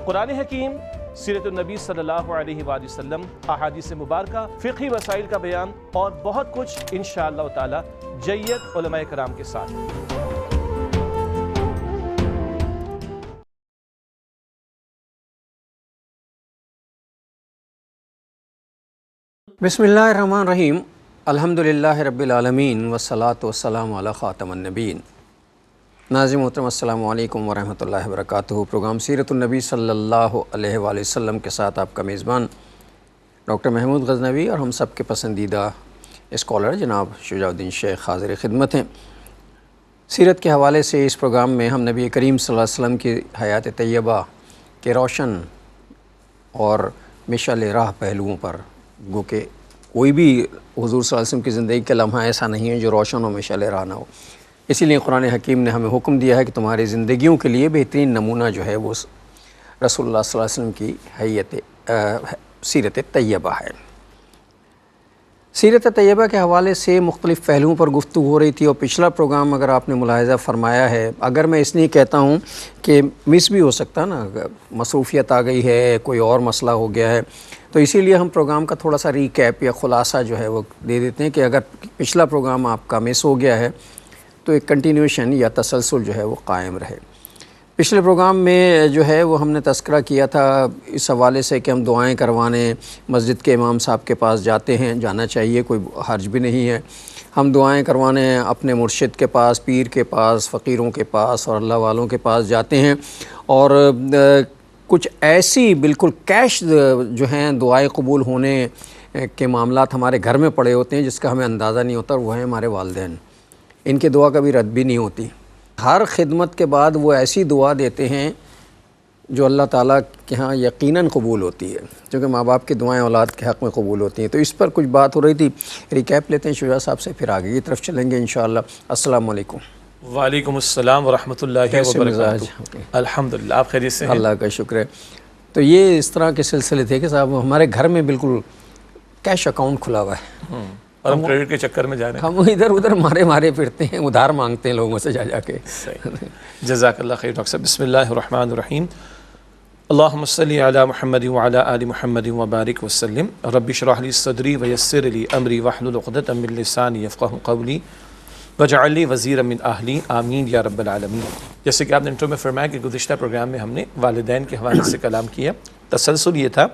قرآن حکیم، سیرت النبی صلی اللہ علیہ وآلہ وسلم، احادیث مبارکہ، فقہی مسائل کا بیان اور بہت کچھ انشاءاللہ تعالی جید علماء کرام کے ساتھ۔ بسم اللہ الرحمن الرحیم، الحمدللہ رب العالمین والصلاة والسلام علی خاتم النبیین۔ ناظرین محترم، السلام علیکم ورحمۃ اللہ وبرکاتہ۔ پروگرام سیرت النبی صلی اللہ علیہ وآلہ وسلم کے ساتھ آپ کا میزبان ڈاکٹر محمود غزنوی اور ہم سب کے پسندیدہ اسکالر جناب شجاع الدین شیخ حاضر خدمت ہیں۔ سیرت کے حوالے سے اس پروگرام میں ہم نبی کریم صلی اللہ علیہ وسلم کی حیات طیبہ کے روشن اور مشعل راہ پہلوؤں پر، گو کہ کوئی بھی حضور صلی اللہ علیہ وسلم کی زندگی کا لمحہ ایسا نہیں ہے جو روشن و مشعل راہ نہ ہو، اسی لیے قرآن حکیم نے ہمیں حکم دیا ہے کہ تمہاری زندگیوں کے لیے بہترین نمونہ جو ہے وہ رسول اللہ صلی اللہ علیہ وسلم کی سیرت طیبہ ہے۔ سیرت طیبہ کے حوالے سے مختلف پہلوؤں پر گفتگو ہو رہی تھی، اور پچھلا پروگرام اگر آپ نے ملاحظہ فرمایا ہے، اگر میں اس لیے کہتا ہوں کہ مس بھی ہو سکتا نا، مصروفیت آ گئی ہے، کوئی اور مسئلہ ہو گیا ہے، تو اسی لیے ہم پروگرام کا تھوڑا سا ریکیپ یا خلاصہ جو ہے وہ دے دیتے ہیں کہ اگر پچھلا پروگرام آپ کا مس ہو گیا ہے تو ایک کنٹینیوشن یا تسلسل جو ہے وہ قائم رہے۔ پچھلے پروگرام میں جو ہے وہ ہم نے تذکرہ کیا تھا اس حوالے سے کہ ہم دعائیں کروانے مسجد کے امام صاحب کے پاس جاتے ہیں، جانا چاہیے، کوئی حرج بھی نہیں ہے۔ ہم دعائیں کروانے اپنے مرشد کے پاس، پیر کے پاس، فقیروں کے پاس اور اللہ والوں کے پاس جاتے ہیں، اور کچھ ایسی بالکل کیش جو ہیں دعائیں قبول ہونے کے معاملات ہمارے گھر میں پڑے ہوتے ہیں جس کا ہمیں اندازہ نہیں ہوتا، اور وہ ہیں ہمارے والدین۔ ان کی دعا کبھی رد بھی نہیں ہوتی۔ ہر خدمت کے بعد وہ ایسی دعا دیتے ہیں جو اللہ تعالیٰ کے ہاں یقیناً قبول ہوتی ہے، کیونکہ ماں باپ کی دعائیں اولاد کے حق میں قبول ہوتی ہیں۔ تو اس پر کچھ بات ہو رہی تھی، ریکیپ لیتے ہیں شجاع صاحب سے، پھر آگے کی طرف چلیں گے انشاءاللہ۔ السلام علیکم۔ وعلیکم السلام ورحمۃ اللہ وبرکاتہ۔ الحمدللہ، آپ خیریت سے ہیں؟ اللہ کا شکر ہے۔ تو یہ اس طرح کے سلسلے تھے کہ صاحب ہمارے گھر میں بالکل کیش اکاؤنٹ کھلا ہوا ہے، اور ہم کریڈٹ کے چکر میں جا رہے ہیں، ہم ادھر ادھر مارے پھرتے ہیں، ادھار مانگتے ہیں لوگوں سے جا کے۔ جزاک اللہ خیر ڈاکٹر صاحب۔ بسم اللہ الرحمن الرحیم، اللہم صلی علی محمد وعلی آل محمد وبارک وسلم، رب اشرح لی صدری ویسر لی امری واحلل عقدۃ من لسانی یفقہوا قولی واجعل لی وزیرا من اہلی، آمین یا رب العالمین۔ جیسے کہ آپ نے انٹرو میں فرمایا کہ گزشتہ پروگرام میں ہم نے والدین کے حوالے سے کلام کیا۔ تسلسل یہ تھا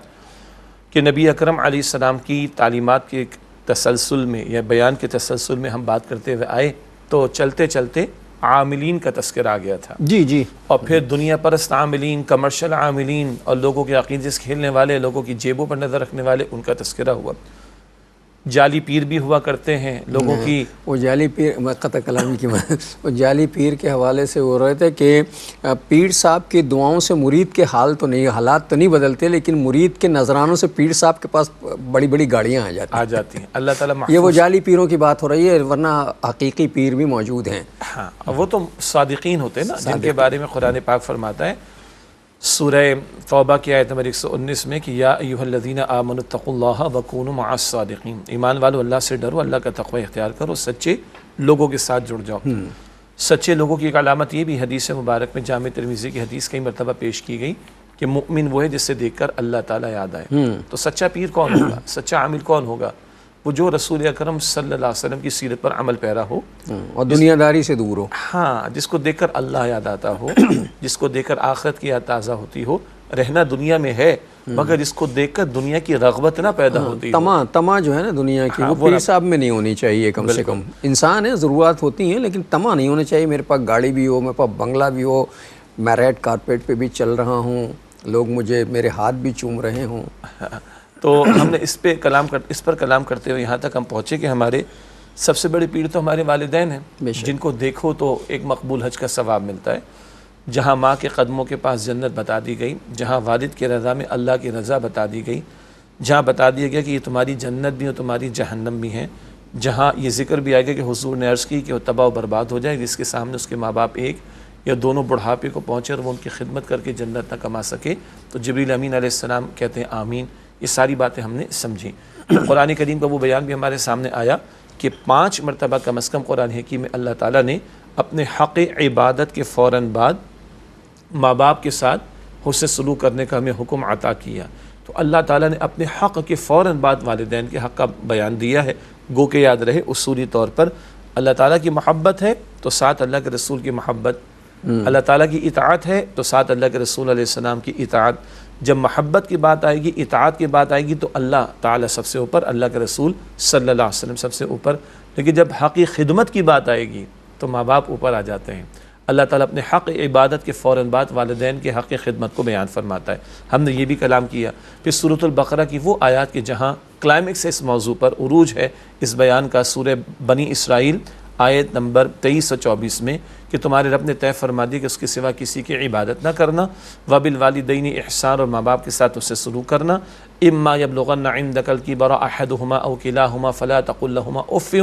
کہ نبی اکرم علیہ السلام کی تعلیمات کے تسلسل میں یا بیان کے تسلسل میں ہم بات کرتے ہوئے آئے تو چلتے چلتے عاملین کا تذکرہ آ گیا تھا، جی، اور پھر دنیا پرست عاملین، کمرشل عاملین، اور لوگوں کے عقیدے سے کھیلنے والے، لوگوں کی جیبوں پر نظر رکھنے والے، ان کا تذکرہ ہوا۔ جعلی پیر بھی ہوا کرتے ہیں لوگوں کی، وہ جعلی پیر، میں قطع کلامی کی وہ جعلی پیر کے حوالے سے ہو رہے تھے کہ پیر صاحب کی دعاؤں سے مرید کے حالات تو نہیں بدلتے، لیکن مرید کے نذرانوں سے پیر صاحب کے پاس بڑی بڑی گاڑیاں آ جاتی ہیں۔ اللہ تعالیٰ یہ وہ جعلی پیروں کی بات ہو رہی ہے، ورنہ حقیقی پیر بھی موجود ہیں۔ ہاں، وہ تو صادقین ہوتے ہیں نا، جن کے بارے میں قرآن پاک فرماتا ہے سورہ توبہ کی آیت نمبر 119 میں کہ یا ایھا الذین آمنوا اتقوا اللہ وکونوا مع الصادقین، ایمان والو اللہ سے ڈرو، اللہ کا تقوی اختیار کرو، سچے لوگوں کے ساتھ جڑ جاؤ۔ سچے لوگوں کی ایک علامت یہ بھی حدیث مبارک میں جامع ترمذی کی حدیث کئی مرتبہ پیش کی گئی کہ مؤمن وہ ہے جسے دیکھ کر اللہ تعالیٰ یاد آئے۔ تو سچا پیر کون ہوگا، سچا عامل کون ہوگا؟ وہ جو رسول اکرم صلی اللہ علیہ وسلم کی سیرت پر عمل پیرا ہو اور دنیا داری سے دور ہو، ہاں، جس کو دیکھ کر اللہ یاد آتا ہو، جس کو دیکھ کر آخرت کی یاد تازہ ہوتی ہو۔ رہنا دنیا میں ہے مگر جس کو دیکھ کر دنیا کی رغبت نہ پیدا ہوتی ہو، طمع جو ہے نا دنیا کی، وہ پیر صاحب میں نہیں ہونی چاہیے۔ کم سے کم انسان ہے، ضرورات ہوتی ہیں، لیکن طمع نہیں ہونا چاہیے۔ میرے پاس گاڑی بھی ہو، میرے پاس بنگلہ بھی ہو، میں ریڈ کارپیٹ پہ بھی چل رہا ہوں، لوگ مجھے میرے ہاتھ بھی چوم رہے ہوں۔ تو ہم نے اس پر کلام کرتے ہوئے یہاں تک ہم پہنچے کہ ہمارے سب سے بڑی پیر تو ہمارے والدین ہیں، جن کو دیکھو تو ایک مقبول حج کا ثواب ملتا ہے۔ جہاں ماں کے قدموں کے پاس جنت بتا دی گئی، جہاں والد کی رضا میں اللہ کی رضا بتا دی گئی، جہاں بتا دیا گیا کہ یہ تمہاری جنت بھی اور تمہاری جہنم بھی ہیں، جہاں یہ ذکر بھی آئے گا کہ حضور نے عرض کی کہ وہ تباہ و برباد ہو جائے جس کے سامنے اس کے ماں باپ ایک یا دونوں بڑھاپے کو پہنچے اور وہ ان کی خدمت کر کے جنت نہ کما سکے، تو جبریل امین علیہ السلام کہتے ہیں آمین۔ یہ ساری باتیں ہم نے سمجھی۔ قرآن کریم کا وہ بیان بھی ہمارے سامنے آیا کہ 5 مرتبہ کم از کم قرآن حکیم میں اللہ تعالیٰ نے اپنے حق عبادت کے فوراً بعد ماں باپ کے ساتھ حسن سلوک کرنے کا ہمیں حکم عطا کیا، تو اللہ تعالیٰ نے اپنے حق کے فوراً بعد والدین کے حق کا بیان دیا ہے۔ گو کہ یاد رہے اصولی طور پر اللہ تعالیٰ کی محبت ہے تو ساتھ اللہ کے رسول کی محبت، اللہ تعالیٰ کی اطاعت ہے تو ساتھ اللہ کے رسول علیہ السلام کی اطاعت۔ جب محبت کی بات آئے گی، اطاعت کی بات آئے گی تو اللہ تعالیٰ سب سے اوپر، اللہ کے رسول صلی اللہ علیہ وسلم سب سے اوپر، لیکن جب حقی خدمت کی بات آئے گی تو ماں باپ اوپر آ جاتے ہیں۔ اللہ تعالیٰ اپنے حق عبادت کے فوراً بعد والدین کے حق خدمت کو بیان فرماتا ہے۔ ہم نے یہ بھی کلام کیا۔ پھر سورۃ البقرہ کی وہ آیات کے جہاں کلائمیکس ہے اس موضوع پر، عروج ہے اس بیان کا، سورہ بنی اسرائیل آیت نمبر 23 اور 24 میں کہ تمہارے رب نے طے فرما دی کہ اس کے سوا کسی کی عبادت نہ کرنا، وبالوالدین احسان، اور ماں باپ کے ساتھ اس سے سلوک کرنا، اما یبلغن عندک الکبر احدہما او کلاہما فلا تقل لہما اف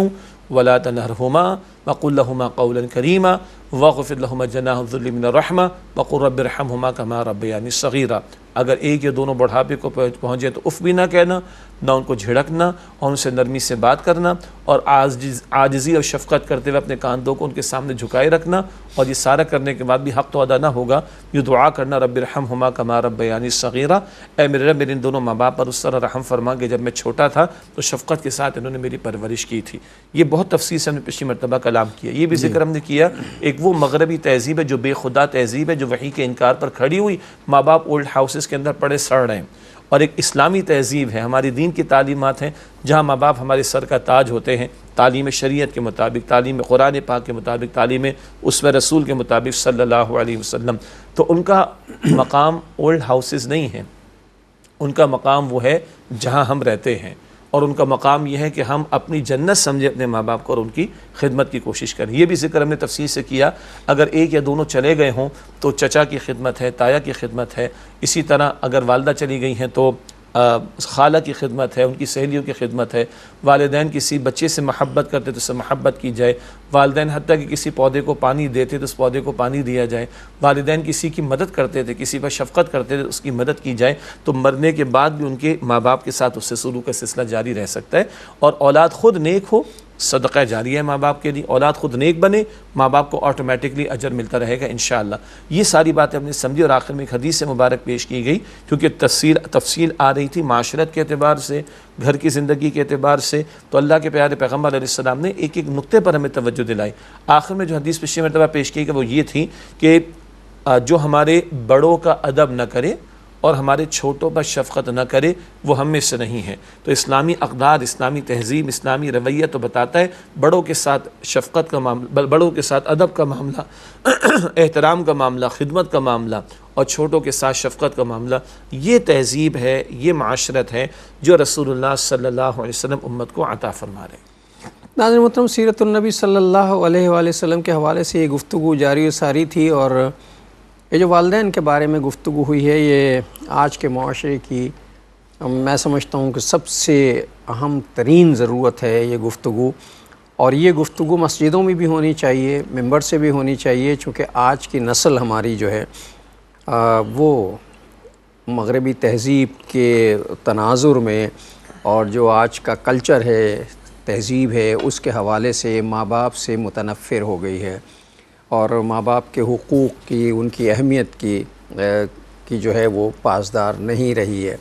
ولا تنہرہما وقل لہما قولا کریما واخفض لہما جناح الذل من الرحمہ وقل رب ارحمہما کما ربیانی صغیرا۔ اگر ایک یا دونوں بڑھاپے کو پہنچے تو اف بھی نہ کہنا، نہ ان کو جھڑکنا، اور ان سے نرمی سے بات کرنا، اور عاجزی اور شفقت کرتے ہوئے اپنے کاندھوں کو ان کے سامنے جھکائے رکھنا، اور یہ سارا کرنے کے بعد بھی حق تو ادا نہ ہوگا، یہ دعا کرنا رب ارحمہما کما ربیانی صغیرا، اے میرے رب میرے ان دونوں ماں باپ پر اس طرح رحم فرما کہ جب میں چھوٹا تھا تو شفقت کے ساتھ انہوں نے میری پرورش کی تھی۔ یہ بہت تفصیل سے ہم نے پچھلی مرتبہ کلام کیا۔ یہ بھی ذکر ہم نے کیا، ایک وہ مغربی تہذیب ہے جو بے خدا تہذیب ہے، جو وحی کے انکار پر کھڑی ہوئی، ماں باپ اولڈ ہاؤسز کے اندر پڑے سڑ رہے ہیں، اور ایک اسلامی تہذیب ہے، ہماری دین کی تعلیمات ہیں جہاں ماں باپ ہمارے سر کا تاج ہوتے ہیں، تعلیم شریعت کے مطابق، تعلیم قرآن پاک کے مطابق، تعلیم اسوہ رسول کے مطابق صلی اللہ علیہ وسلم۔ تو ان کا مقام اولڈ ہاؤسز نہیں ہے، ان کا مقام وہ ہے جہاں ہم رہتے ہیں، اور ان کا مقام یہ ہے کہ ہم اپنی جنت سمجھے اپنے ماں باپ کو اور ان کی خدمت کی کوشش کریں۔ یہ بھی ذکر ہم نے تفصیل سے کیا، اگر ایک یا دونوں چلے گئے ہوں تو چچا کی خدمت ہے، تایا کی خدمت ہے، اسی طرح اگر والدہ چلی گئی ہیں تو خالہ کی خدمت ہے، ان کی سہیلیوں کی خدمت ہے، والدین کسی بچے سے محبت کرتے تو اس سے محبت کی جائے، والدین حتیٰ کہ کسی پودے کو پانی دیتے تو اس پودے کو پانی دیا جائے، والدین کسی کی مدد کرتے تھے، کسی پر شفقت کرتے تھے تو اس کی مدد کی جائے، تو مرنے کے بعد بھی ان کے ماں باپ کے ساتھ اس سے سلوک کا سلسلہ جاری رہ سکتا ہے۔ اور اولاد خود نیک ہو، صدقہ جاریہ ہے ماں باپ کے لیے، اولاد خود نیک بنے، ماں باپ کو آٹومیٹکلی اجر ملتا رہے گا انشاءاللہ۔ یہ ساری باتیں ہم نے سمجھی، اور آخر میں ایک حدیث مبارک پیش کی گئی کیونکہ تفصیل آ رہی تھی معاشرت کے اعتبار سے، گھر کی زندگی کے اعتبار سے، تو اللہ کے پیارے پیغمبر علیہ السلام نے ایک ایک نقطے پر ہمیں توجہ دلائی۔ آخر میں جو حدیث پچھلی مرتبہ پیش کی گئی وہ یہ تھی کہ جو ہمارے بڑوں کا ادب نہ کرے اور ہمارے چھوٹوں پر شفقت نہ کرے وہ ہم میں سے نہیں ہے۔ تو اسلامی اقدار، اسلامی تہذیب، اسلامی رویہ تو بتاتا ہے بڑوں کے ساتھ شفقت کا معاملہ، بڑوں کے ساتھ ادب کا معاملہ، احترام کا معاملہ، خدمت کا معاملہ، اور چھوٹوں کے ساتھ شفقت کا معاملہ، یہ تہذیب ہے، یہ معاشرت ہے جو رسول اللہ صلی اللہ علیہ وسلم امت کو عطا فرما رہے ہیں۔ ناظرین محترم، سیرت النبی صلی اللہ علیہ وآلہ وسلم کے حوالے سے یہ گفتگو جاری و ساری تھی، اور یہ جو والدین کے بارے میں گفتگو ہوئی ہے یہ آج کے معاشرے کی میں سمجھتا ہوں کہ سب سے اہم ترین ضرورت ہے یہ گفتگو، اور یہ گفتگو مسجدوں میں بھی ہونی چاہیے، ممبر سے بھی ہونی چاہیے، چونکہ آج کی نسل ہماری جو ہے وہ مغربی تہذیب کے تناظر میں، اور جو آج کا کلچر ہے، تہذیب ہے، اس کے حوالے سے ماں باپ سے متنفر ہو گئی ہے، اور ماں باپ کے حقوق کی، ان کی اہمیت کی جو ہے وہ پاسدار نہیں رہی ہے۔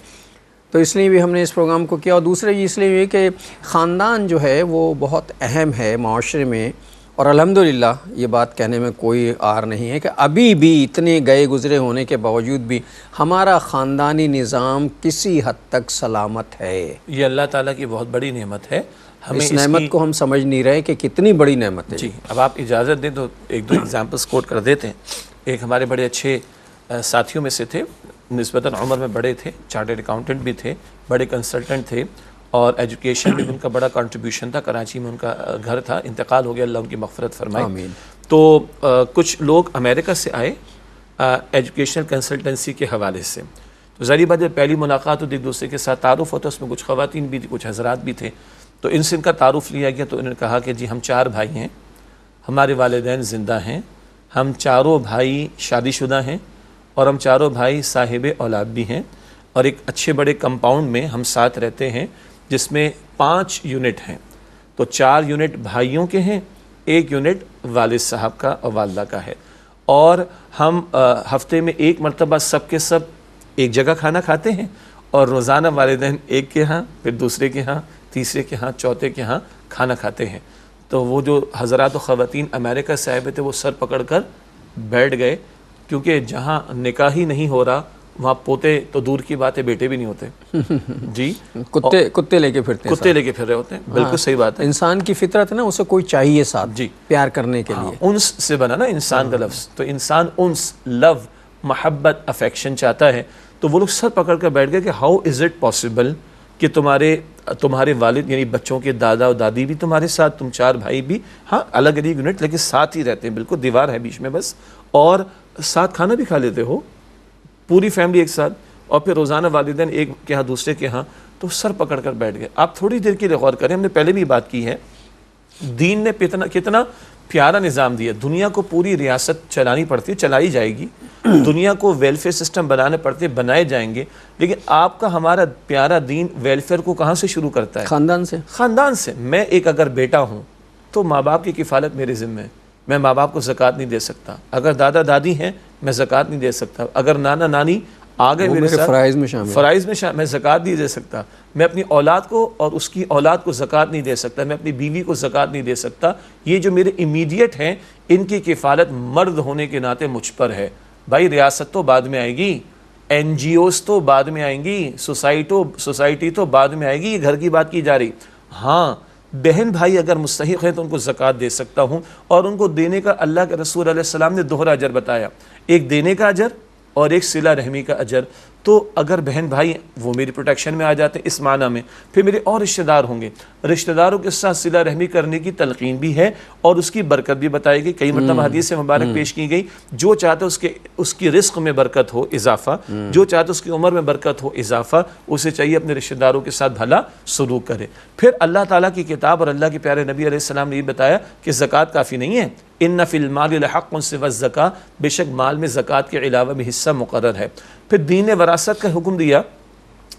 تو اس لیے بھی ہم نے اس پروگرام کو کیا، اور دوسرے اس لیے بھی کہ خاندان جو ہے وہ بہت اہم ہے معاشرے میں، اور الحمدللہ یہ بات کہنے میں کوئی عار نہیں ہے کہ ابھی بھی اتنے گئے گزرے ہونے کے باوجود بھی ہمارا خاندانی نظام کسی حد تک سلامت ہے۔ یہ اللہ تعالیٰ کی بہت بڑی نعمت ہے، ہمیں اس نعمت کو ہم سمجھ نہیں رہے کہ کتنی بڑی نعمت ہے۔ جی، اب آپ اجازت دیں تو ایک دو ایگزامپلس کوٹ کر دیتے ہیں۔ ایک ہمارے بڑے اچھے ساتھیوں میں سے تھے، نسبتاً عمر میں بڑے تھے، چارٹرڈ اکاؤنٹنٹ بھی تھے، بڑے کنسلٹنٹ تھے، اور ایجوکیشن میں ان کا بڑا کنٹریبیوشن تھا، کراچی میں ان کا گھر تھا، انتقال ہو گیا، اللہ ان کی مغفرت فرمائے۔ آمین۔ تو کچھ لوگ امریکہ سے آئے ایجوکیشنل کنسلٹنسی کے حوالے سے، تو ظاہری بات ہے پہلی ملاقات ہوتی، ایک دوسرے کے ساتھ تعارف ہوتا، اس میں کچھ خواتین بھی تھی، کچھ حضرات بھی تھے، تو ان سے ان کا تعارف لیا گیا، تو انہوں نے کہا کہ جی ہم 4 بھائی ہیں، ہمارے والدین زندہ ہیں، ہم چاروں بھائی شادی شدہ ہیں، اور ہم چاروں بھائی صاحب اولاد بھی ہیں، اور ایک اچھے بڑے کمپاؤنڈ میں ہم ساتھ رہتے ہیں جس میں 5 یونٹ ہیں، تو 4 یونٹ بھائیوں کے ہیں، 1 یونٹ والد صاحب کا اور والدہ کا ہے، اور ہم ہفتے میں ایک مرتبہ سب کے سب ایک جگہ کھانا کھاتے ہیں، اور روزانہ والدین ایک کے ہاں، پھر دوسرے کے ہاں، تیسرے کے ہاں، چوتھے کے ہاں کھانا کھاتے ہیں. تو وہ جو حضرات و خواتین امریکہ سے آئے ہوئے تھے وہ سر پکڑ کر بیٹھ گئے، کیونکہ جہاں نکاح ہی نہیں ہو رہا وہاں پوتے تو دور کی بات ہے، بیٹے بھی نہیں ہوتے. جی کتے لے کے پھرتے ہیں، کتے لے کے پھر رہے ہوتے ہیں. بالکل صحیح بات ہے. انسان کی فطرت ہے نا، اسے کوئی چاہیے ساتھ جی پیار کرنے کے لیے. انس سے بنا نا انسان کا لفظ، تو انسان انس، لو، محبت، افیکشن چاہتا ہے. تو وہ لوگ سر پکڑ کر بیٹھ گئے کہ ہاؤ از اٹ پاسبل کہ تمہارے والد یعنی بچوں کے دادا و دادی بھی تمہارے ساتھ، تم 4 بھائی بھی، ہاں الگ الگ یونٹ لیکن ساتھ ہی رہتے ہیں، بالکل دیوار ہے بیچ میں بس، اور ساتھ کھانا بھی کھا لیتے ہو پوری فیملی ایک ساتھ، اور پھر روزانہ والدین ایک کے ہاں دوسرے کے ہاں. تو سر پکڑ کر بیٹھ گئے. آپ تھوڑی دیر کے لیے غور کریں، ہم نے پہلے بھی بات کی ہے، دین نے کتنا پیارا نظام دیا. دنیا کو پوری ریاست چلانی پڑتی ہے، چلائی جائے گی، دنیا کو ویلفیئر سسٹم بنانے پڑتے، بنائے جائیں گے، لیکن آپ کا ہمارا پیارا دین ویلفیئر کو کہاں سے شروع کرتا ہے؟ خاندان سے. میں ایک اگر بیٹا ہوں تو ماں باپ کی کفالت میرے ذمہ ہے. میں ماں باپ کو زکوٰۃ نہیں دے سکتا. اگر دادا دادی ہیں میں زکوٰۃ نہیں دے سکتا. اگر نانا نانی آ گئے میرے ساتھ فرائض میں شامل، میں زکوٰۃ نہیں دے سکتا. میں اپنی اولاد کو اور اس کی اولاد کو زکوٰۃ نہیں دے سکتا. میں اپنی بیوی کو زکوٰۃ نہیں دے سکتا. یہ جو میرے امیڈیٹ ہیں ان کی کفالت مرد ہونے کے ناطے مجھ پر ہے. بھائی ریاست تو بعد میں آئے گی، این جی اوز تو بعد میں آئیں گی، سوسائٹی تو بعد میں آئے گی، یہ گھر کی بات کی جا رہی. ہاں بہن بھائی اگر مستحق ہیں تو ان کو زکوٰۃ دے سکتا ہوں، اور ان کو دینے کا اللہ کے رسول علیہ السلام نے دوہرا اجر بتایا، ایک دینے کا اجر اور ایک صلہ رحمی کا اجر. تو اگر بہن بھائی وہ میری پروٹیکشن میں آ جاتے ہیں اس معنی میں، پھر میرے اور رشتہ دار ہوں گے، رشتہ داروں کے ساتھ صلہ رحمی کرنے کی تلقین بھی ہے اور اس کی برکت بھی بتائی گئی. کئی مرتبہ حدیث مبارک پیش کی گئی، جو چاہتے اس کی رزق میں برکت ہو اضافہ، جو چاہتے اس کی عمر میں برکت ہو اضافہ، اسے چاہیے اپنے رشتہ داروں کے ساتھ بھلا سلوک کرے. پھر اللہ تعالیٰ کی کتاب اور اللہ کے پیارے نبی علیہ السلام نے یہ بتایا کہ زکوٰۃ کافی نہیں ہے. ان فی المال لحق سوی الزکاۃ، بے شک مال میں زکوٰۃ کے علاوہ بھی حصہ مقرر ہے. پھر دین نے وراثت کا حکم دیا،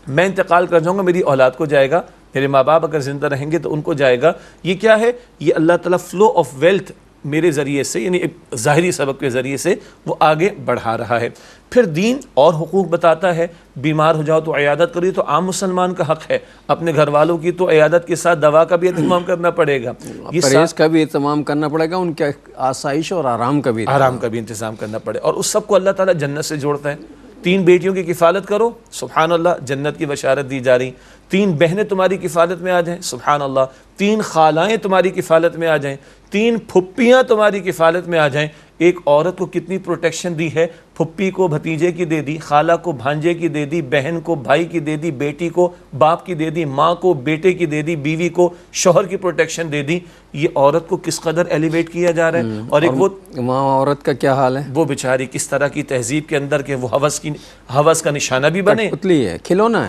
میں انتقال کر جاؤں گا میری اولاد کو جائے گا، میرے ماں باپ اگر زندہ رہیں گے تو ان کو جائے گا. یہ کیا ہے؟ یہ اللہ تعالیٰ فلو آف ویلتھ میرے ذریعے سے، یعنی ایک ظاہری سبب کے ذریعے سے وہ آگے بڑھا رہا ہے. پھر دین اور حقوق بتاتا ہے، بیمار ہو جاؤ تو عیادت کریے، تو عام مسلمان کا حق ہے. اپنے گھر والوں کی تو عیادت کے ساتھ دوا کا بھی اہتمام کرنا پڑے گا، پرہیز کا بھی اہتمام کرنا پڑے گا، ان کے آسائش اور آرام کا بھی انتظام کرنا پڑے. اور اس سب کو اللہ تعالیٰ جنت سے جوڑتا ہے. 3 بیٹیوں کی کفالت کرو، سبحان اللہ، جنت کی بشارت دی جا رہی. 3 بہنیں تمہاری کفالت میں آ جائیں، سبحان اللہ. 3 خالائیں تمہاری کفالت میں آ جائیں، 3 پھپھیاں تمہاری کفالت میں آ جائیں. ایک عورت کو کتنی پروٹیکشن دی ہے، پھپھی کو بھتیجے کی دے دی، خالہ کو بھانجے کی دے دی، بہن کو بھائی کی دے دی، بیٹی کو باپ کی دے دی، ماں کو بیٹے کی دے دی، بیوی کو شوہر کی پروٹیکشن دے دی. یہ عورت کو کس قدر ایلیویٹ کیا جا رہا ہے. اور ایک وہ ماں عورت کا کیا حال ہے، وہ بیچاری کس طرح کی تہذیب کے اندر کہ وہ ہوس کا نشانہ بھی بنے. پتلی ہے، کھلونا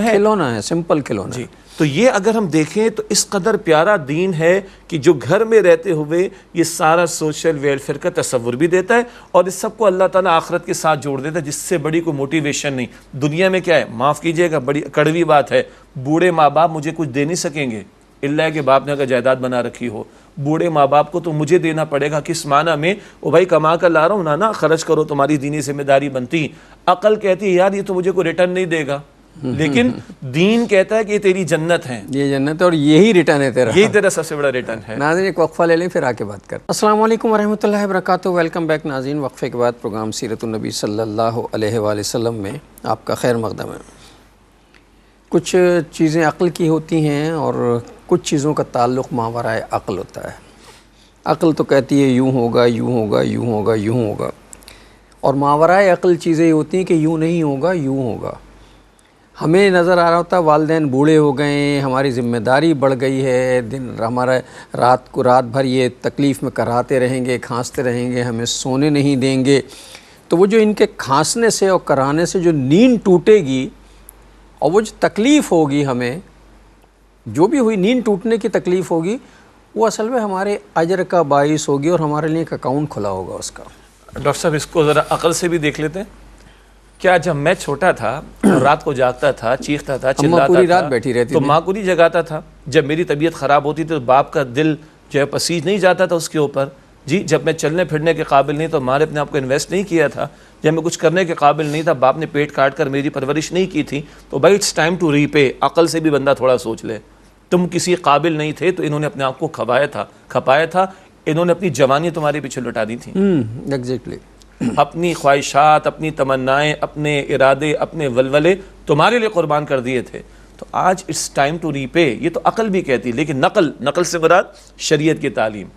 ہے، سمپل کھلونا. جی تو یہ اگر ہم دیکھیں تو اس قدر پیارا دین ہے کہ جو گھر میں رہتے ہوئے یہ سارا سوشل ویلفیئر کا تصور بھی دیتا ہے، اور اس سب کو اللہ تعالیٰ آخرت کے ساتھ جوڑ دیتا ہے، جس سے بڑی کوئی موٹیویشن نہیں. دنیا میں کیا ہے، معاف کیجئے گا بڑی کڑوی بات ہے، بوڑھے ماں باپ مجھے کچھ دے نہیں سکیں گے اللہ کہ باپ نے اگر جائیداد بنا رکھی ہو. بوڑھے ماں باپ کو تو مجھے دینا پڑے گا. کس معنی میں؟ او بھائی کما کر لا رہا ہوں نا خرچ کرو، تمہاری دینی ذمہ داری بنتی. عقل کہتی ہے یار یہ تو مجھے کوئی ریٹرن نہیں دے گا، لیکن دین کہتا ہے کہ یہ تیری جنت ہے، یہ جنت ہے اور یہی ریٹرن ہے تیرا، یہی تیرا سب سے بڑا ریٹرن ہے. ناظرین ایک وقفہ لے لیں پھر آ کے بات کریں. السلام علیکم ورحمۃ اللہ وبرکاتہ. ویلکم بیک ناظرین. وقفے کے بعد پروگرام سیرت النبی صلی اللہ علیہ وآلہ وسلم میں آپ کا خیر مقدم ہے. کچھ چیزیں عقل کی ہوتی ہیں اور کچھ چیزوں کا تعلق ماورائے عقل ہوتا ہے. عقل تو کہتی ہے یوں ہوگا یوں ہوگا یوں ہوگا یوں ہوگا، اور ماورائے عقل چیزیں ہوتی ہیں کہ یوں نہیں ہوگا یوں ہوگا. ہمیں نظر آ رہا ہوتا ہے والدین بوڑھے ہو گئے ہیں، ہماری ذمہ داری بڑھ گئی ہے، ہمارا رات بھر یہ تکلیف میں کراتے رہیں گے، کھانستے رہیں گے، ہمیں سونے نہیں دیں گے. تو وہ جو ان کے کھانسنے سے اور کرانے سے جو نیند ٹوٹے گی اور وہ جو تکلیف ہوگی، ہمیں جو بھی ہوئی نیند ٹوٹنے کی تکلیف ہوگی، وہ اصل میں ہمارے اجر کا باعث ہوگی اور ہمارے لیے ایک اکاؤنٹ کھلا ہوگا اس کا. ڈاکٹر صاحب اس کو ذرا عقل سے بھی دیکھ لیتے ہیں. کیا جب میں چھوٹا تھا رات کو جاگتا تھا، چیختا تھا، چلاتا پوری تھا رات بیٹھی رہتی تو ماں کو نہیں جگاتا تھا؟ جب میری طبیعت خراب ہوتی تھی تو باپ کا دل جو ہے پسیج نہیں جاتا تھا اس کے اوپر؟ جی جب میں چلنے پھرنے کے قابل نہیں تو ماں نے اپنے آپ کو انویسٹ نہیں کیا تھا، جب میں کچھ کرنے کے قابل نہیں تھا، باپ نے پیٹ کاٹ کر میری پرورش نہیں کی تھی، تو بھائی اٹس ٹائم ٹو ری پے. عقل سے بھی بندہ تھوڑا سوچ لے. تم کسی قابل نہیں تھے تو انہوں نے اپنے آپ کو کھپایا تھا، انہوں نے اپنی جوانی تمہارے پیچھے لٹا دی تھی. ایگزیکٹلی. اپنی خواہشات، اپنی تمنائیں، اپنے ارادے، اپنے ولولے تمہارے لیے قربان کر دیے تھے. تو آج اٹس ٹائم ٹو ری پے. یہ تو عقل بھی کہتی، لیکن نقل سے مراد شریعت کی تعلیم،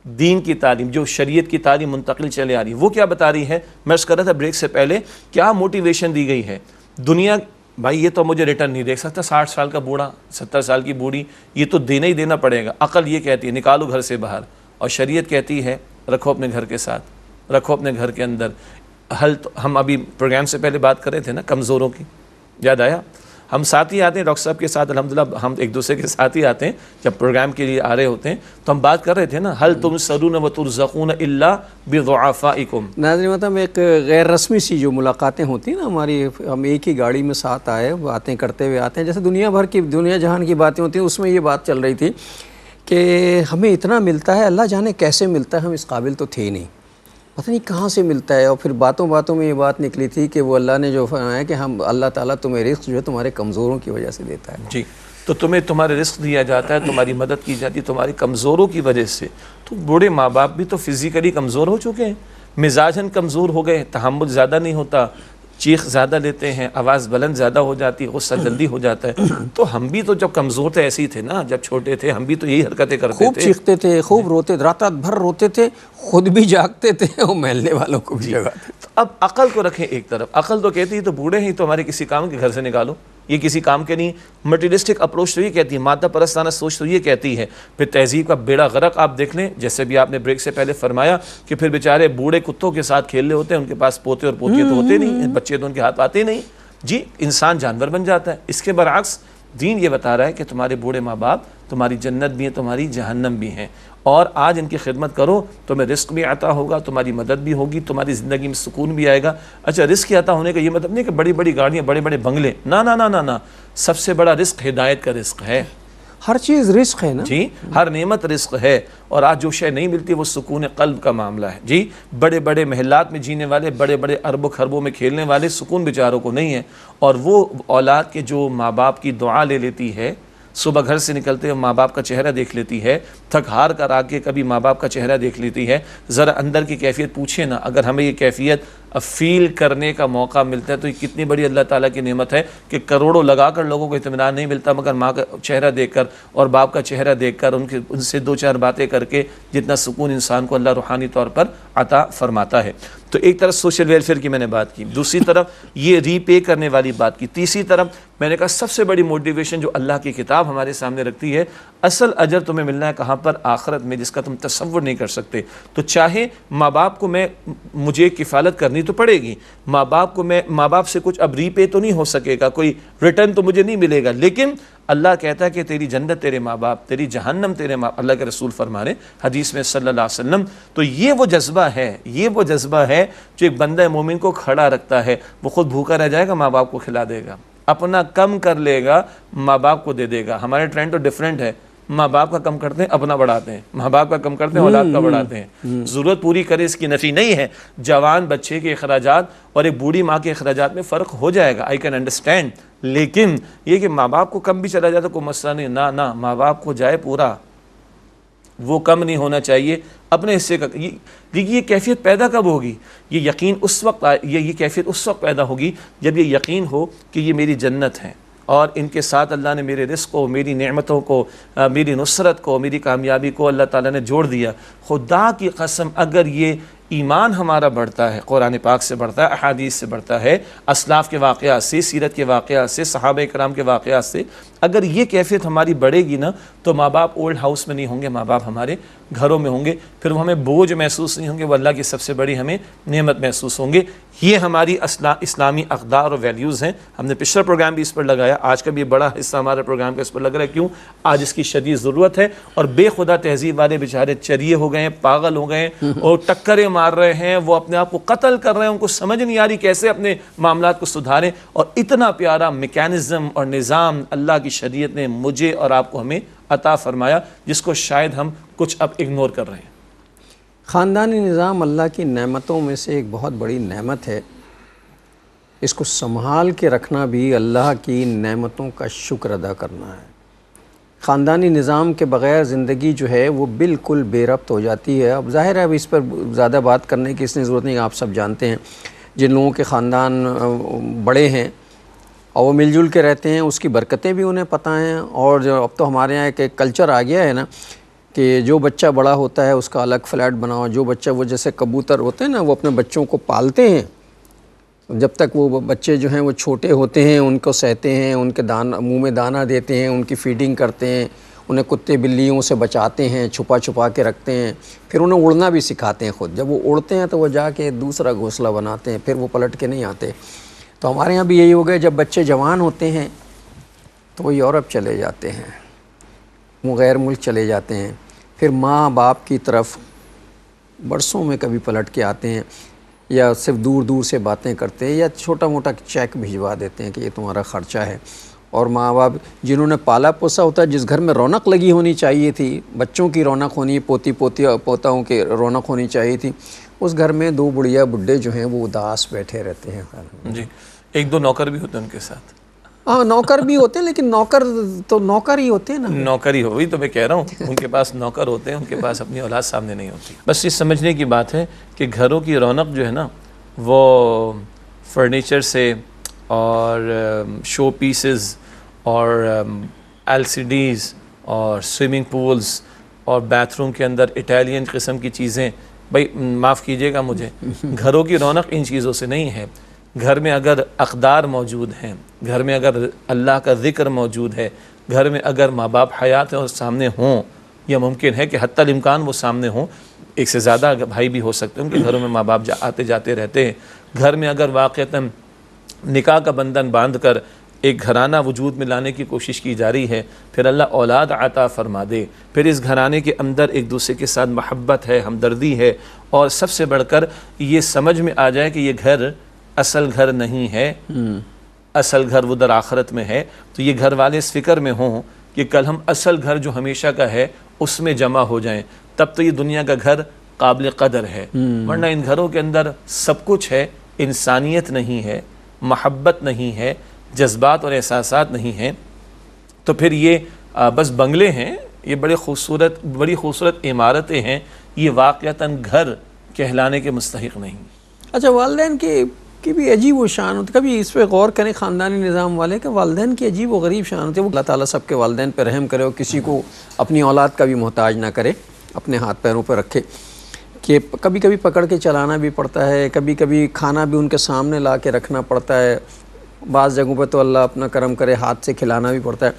دین کی تعلیم، جو شریعت کی تعلیم منتقل چلے آ رہی، وہ کیا بتا رہی ہے؟ میں اس کر رہا تھا بریک سے پہلے، کیا موٹیویشن دی گئی ہے. دنیا بھائی یہ تو مجھے ریٹرن نہیں دیکھ سکتا، 60 سال کا بوڑھا، 70 سال کی بوڑھی، یہ تو دینا ہی دینا پڑے گا. عقل یہ کہتی ہے نکالو گھر سے باہر، اور شریعت کہتی ہے رکھو اپنے گھر کے ساتھ، رکھو اپنے گھر کے اندر. ہم ابھی پروگرام سے پہلے بات کر رہے تھے نا کمزوروں کی، یاد آیا؟ ہم ساتھ ہی آتے ہیں ڈاکٹر صاحب کے ساتھ، الحمدللہ ہم ایک دوسرے کے ساتھ ہی آتے ہیں جب پروگرام کے لیے آ رہے ہوتے ہیں، تو ہم بات کر رہے تھے نا حل تنصرون وترزقون الا بضعفائکم. ناظرین محترم، ایک غیر رسمی سی جو ملاقاتیں ہوتی ہیں نا ہماری، ہم ایک ہی گاڑی میں ساتھ آئے، باتیں کرتے ہوئے آتے ہیں، جیسے دنیا جہان کی باتیں ہوتی ہیں، اس میں یہ بات چل رہی تھی کہ ہمیں اتنا ملتا ہے، اللہ جانے کیسے ملتا ہے، ہم اس قابل تو تھے نہیں، پتہ نہیں کہاں سے ملتا ہے. اور پھر باتوں میں یہ بات نکلی تھی کہ وہ اللہ نے جو فرمایا کہ ہم اللہ تعالیٰ تمہیں رزق جو ہے تمہارے کمزوروں کی وجہ سے دیتا ہے. جی تو تمہیں تمہارے رزق دیا جاتا ہے، تمہاری مدد کی جاتی ہے تمہاری کمزوروں کی وجہ سے. تو بوڑھے ماں باپ بھی تو فزیکلی کمزور ہو چکے ہیں، مزاجاً کمزور ہو گئے، تحمل زیادہ نہیں ہوتا، چیخ زیادہ لیتے ہیں، آواز بلند زیادہ ہو جاتی ہے، غصہ جلدی ہو جاتا ہے. تو ہم بھی تو جب کمزور تھے ایسے ہی تھے نا، جب چھوٹے تھے ہم بھی تو یہی حرکتیں کرتے تھے، خوب چیختے تھے، خوب روتے، رات بھر روتے تھے، خود بھی جاگتے تھے اور محلے والوں کو بھی جگاتے. تو اب عقل کو رکھیں ایک طرف. عقل تو کہتی ہے تو بوڑھے ہیں تو ہمارے کسی کام کے گھر سے نکالو، یہ کسی کام کے نہیں. مٹیریلسٹک اپروچ تو یہ کہتی ہے، مادہ پرستانہ سوچ تو یہ کہتی ہے. پھر تہذیب کا بیڑا غرق آپ دیکھ لیں، جیسے بھی آپ نے بریک سے پہلے فرمایا کہ پھر بیچارے بوڑھے کتوں کے ساتھ کھیل رہے ہوتے ہیں، ان کے پاس پوتے اور پوتیاں تو ہوتے نہیں، بچے تو ان کے ہاتھ آتے نہیں. جی انسان جانور بن جاتا ہے. اس کے برعکس دین یہ بتا رہا ہے کہ تمہارے بوڑھے ماں باپ تمہاری جنت بھی ہیں، تمہاری جہنم بھی ہیں، اور آج ان کی خدمت کرو، تمہیں رزق بھی عطا ہوگا، تمہاری مدد بھی ہوگی، تمہاری زندگی میں سکون بھی آئے گا. اچھا رزق عطا ہونے کا یہ مطلب نہیں کہ بڑی بڑی گاڑیاں، بڑے بڑے بنگلے، نہ، سب سے بڑا رزق ہدایت کا رزق ہے. ہر چیز رزق ہے نا جی، ہر نعمت رزق ہے. اور آج جو شے نہیں ملتی وہ سکون قلب کا معاملہ ہے. جی بڑے بڑے محلات میں جینے والے، بڑے بڑے اربوں خربوں میں کھیلنے والے سکون بیچاروں کو نہیں ہے. اور وہ اولاد کے جو ماں باپ کی دعا لے لیتی ہے، صبح گھر سے نکلتے ہوئے ماں باپ کا چہرہ دیکھ لیتی ہے، تھک ہار کر آ کے کبھی ماں باپ کا چہرہ دیکھ لیتی ہے، ذرا اندر کی کیفیت پوچھے نا. اگر ہمیں یہ کیفیت فیل کرنے کا موقع ملتا ہے تو یہ کتنی بڑی اللہ تعالیٰ کی نعمت ہے کہ کروڑوں لگا کر لوگوں کو اطمینان نہیں ملتا، مگر ماں کا چہرہ دیکھ کر اور باپ کا چہرہ دیکھ کر ان سے دو چار باتیں کر کے جتنا سکون انسان کو اللہ روحانی طور پر عطا فرماتا ہے. تو ایک طرف سوشل ویلفیئر کی میں نے بات کی، دوسری طرف یہ ری پے کرنے والی بات کی، تیسری طرف میں نے کہا سب سے بڑی موٹیویشن جو اللہ کی کتاب ہمارے سامنے رکھتی ہے، اصل اجر تمہیں ملنا ہے کہاں پر؟ آخرت میں، جس کا تم تصور نہیں کر سکتے. تو چاہے ماں باپ کو مجھے کفالت کرنی تو پڑے گی، ماں باپ سے کچھ اب ری پے تو نہیں ہو سکے گا، کوئی ریٹرن تو مجھے نہیں ملے گا، لیکن اللہ کہتا ہے کہ تیری جنت تیرے ماں باپ، تیری جہنم تیرے ماں. اللہ کے رسول فرما رہے حدیث میں صلی اللہ علیہ وسلم. تو یہ وہ جذبہ ہے جو ایک بندہ مومن کو کھڑا رکھتا ہے. وہ خود بھوکا رہ جائے گا، ماں باپ کو کھلا دے گا، اپنا کم کر لے گا، ماں باپ کو دے دے گا. ہمارے ٹرینڈ تو ڈیفرنٹ ہے، ماں باپ کا کم کرتے ہیں اپنا بڑھاتے ہیں، ماں باپ کا کم کرتے ہیں اولاد کا بڑھاتے ہیں. ضرورت پوری کرے اس کی نفی نہیں ہے. جوان بچے کے اخراجات اور ایک بوڑھی ماں کے اخراجات میں فرق ہو جائے گا، آئی کین انڈرسٹینڈ. لیکن یہ کہ ماں باپ کو کم بھی چلا جائے تو کوئی مسئلہ نہیں، نہ ماں باپ کو جائے پورا، وہ کم نہیں ہونا چاہیے اپنے حصے کا. یہ کیفیت پیدا کب ہوگی؟ یہ یقین اس وقت یہ کیفیت اس وقت پیدا ہوگی جب یہ یقین ہو کہ یہ میری جنت ہے، اور ان کے ساتھ اللہ نے میرے رزق کو، میری نعمتوں کو، میری نصرت کو، میری کامیابی کو اللہ تعالیٰ نے جوڑ دیا. خدا کی قسم اگر یہ ایمان ہمارا بڑھتا ہے، قرآن پاک سے بڑھتا ہے، احادیث سے بڑھتا ہے، اسلاف کے واقعات سے، سیرت کے واقعات سے، صحابہ کرام کے واقعات سے، اگر یہ کیفیت ہماری بڑھے گی نا تو ماں باپ اولڈ ہاؤس میں نہیں ہوں گے، ماں باپ ہمارے گھروں میں ہوں گے. پھر وہ ہمیں بوجھ محسوس نہیں ہوں گے، وہ اللہ کی سب سے بڑی ہمیں نعمت محسوس ہوں گے. یہ ہماری اسلامی اقدار اور ویلیوز ہیں. ہم نے پچھلا پروگرام بھی اس پر لگایا، آج کا بھی بڑا حصہ ہمارے پروگرام کا اس پر لگ رہا ہے. کیوں؟ آج اس کی شدید ضرورت ہے. اور بے خدا تہذیب والے بیچارے چریے ہو گئے ہیں، پاگل ہو گئے ہیں اور ٹکریں مار رہے ہیں، وہ اپنے آپ کو قتل کر رہے ہیں، ان کو سمجھ نہیں آ رہی کیسے اپنے معاملات کو سدھاریں. اور اتنا پیارا میکینزم اور نظام اللہ کی شریعت نے مجھے اور آپ کو ہمیں عطا فرمایا، جس کو شاید ہم کچھ اب اگنور کر رہے ہیں. خاندانی نظام اللہ کی نعمتوں میں سے ایک بہت بڑی نعمت ہے، اس کو سنبھال کے رکھنا بھی اللہ کی نعمتوں کا شکر ادا کرنا ہے۔ خاندانی نظام کے بغیر زندگی جو ہے وہ بالکل بے ربط ہو جاتی ہے۔ اب ظاہر ہے اب اس پر زیادہ بات کرنے کی اس لیے ضرورت نہیں، آپ سب جانتے ہیں جن لوگوں کے خاندان بڑے ہیں اور وہ مل جل کے رہتے ہیں، اس کی برکتیں بھی انہیں پتہ ہیں۔ اور جو اب تو ہمارے یہاں ایک کلچر آ گیا ہے نا کہ جو بچہ بڑا ہوتا ہے اس کا الگ فلیٹ بناؤ، جو بچہ وہ جیسے کبوتر ہوتے ہیں نا وہ اپنے بچوں کو پالتے ہیں، جب تک وہ بچے جو ہیں وہ چھوٹے ہوتے ہیں ان کو سہتے ہیں، ان کے منہ میں دانہ دیتے ہیں، ان کی فیڈنگ کرتے ہیں، انہیں کتے بلیوں سے بچاتے ہیں، چھپا چھپا کے رکھتے ہیں، پھر انہیں اڑنا بھی سکھاتے ہیں خود۔ جب وہ اڑتے ہیں تو وہ جا کے دوسرا گھونسلہ بناتے ہیں، پھر وہ پلٹ کے نہیں آتے۔ تو ہمارے یہاں بھی یہی ہو گیا، جب بچے جوان ہوتے ہیں تو وہ یورپ چلے جاتے ہیں، وہ غیر ملک چلے جاتے ہیں، پھر ماں باپ کی طرف برسوں میں کبھی پلٹ کے آتے ہیں، یا صرف دور دور سے باتیں کرتے ہیں، یا چھوٹا موٹا چیک بھجوا دیتے ہیں کہ یہ تمہارا خرچہ ہے۔ اور ماں باپ جنہوں نے پالا پوسا ہوتا ہے، جس گھر میں رونق لگی ہونی چاہیے تھی، بچوں کی رونق ہونی، پوتاؤں کی رونق ہونی چاہیے تھی، اس گھر میں دو بڑھیا بڈھے جو ہیں وہ اداس بیٹھے رہتے ہیں۔ جی، ایک دو نوکر بھی ہوتے ہیں ان کے ساتھ۔ ہاں نوکر بھی ہوتے ہیں، لیکن نوکر تو نوکر ہی ہوتے ہیں نا۔ نوکری ہوئی تو میں کہہ رہا ہوں ان کے پاس نوکر ہوتے ہیں، ان کے پاس اپنی اولاد سامنے نہیں ہوتی۔ بس یہ سمجھنے کی بات ہے کہ گھروں کی رونق جو ہے نا وہ فرنیچر سے اور شو پیسز اور LCDs اور سوئمنگ پولز اور بیتھ روم کے اندر اٹیلین قسم کی چیزیں، بھائی معاف کیجیے گا مجھے، گھروں کی رونق ان چیزوں سے نہیں ہے۔ گھر میں اگر اقدار موجود ہیں، گھر میں اگر اللہ کا ذکر موجود ہے، گھر میں اگر ماں باپ حیات اور سامنے ہوں، یا ممکن ہے کہ حتی الامکان وہ سامنے ہوں، ایک سے زیادہ بھائی بھی ہو سکتے ہیں ان کے گھروں میں، ماں باپ آتے جاتے رہتے ہیں، گھر میں اگر واقعتاً نکاح کا بندھن باندھ کر ایک گھرانہ وجود میں لانے کی کوشش کی جا رہی ہے، پھر اللہ اولاد عطا فرما دے، پھر اس گھرانے کے اندر ایک دوسرے کے ساتھ محبت ہے، ہمدردی ہے، اور سب سے بڑھ کر یہ سمجھ میں آ جائے کہ یہ گھر اصل گھر نہیں ہے، اصل گھر وہ در آخرت میں ہے، تو یہ گھر والے اس فکر میں ہوں کہ کل ہم اصل گھر جو ہمیشہ کا ہے اس میں جمع ہو جائیں، تب تو یہ دنیا کا گھر قابل قدر ہے۔ ورنہ ان گھروں کے اندر سب کچھ ہے، انسانیت نہیں ہے، محبت نہیں ہے، جذبات اور احساسات نہیں ہیں، تو پھر یہ بس بنگلے ہیں، یہ بڑی خوبصورت عمارتیں ہیں، یہ واقعتاً گھر کہلانے کے مستحق نہیں۔ اچھا، والدین کی بھی عجیب و شان ہوتی، کبھی اس پہ غور کریں خاندانی نظام والے کہ والدین کی عجیب و غریب شان ہوتی ہے۔ وہ اللہ تعالیٰ سب کے والدین پہ رحم کرے اور کسی کو اپنی اولاد کا بھی محتاج نہ کرے، اپنے ہاتھ پیروں پہ رکھے، کہ کبھی کبھی پکڑ کے چلانا بھی پڑتا ہے، کبھی کبھی کھانا بھی ان کے سامنے لا کے رکھنا پڑتا ہے، بعض جگہوں پہ تو اللہ اپنا کرم کرے ہاتھ سے کھلانا بھی پڑتا ہے،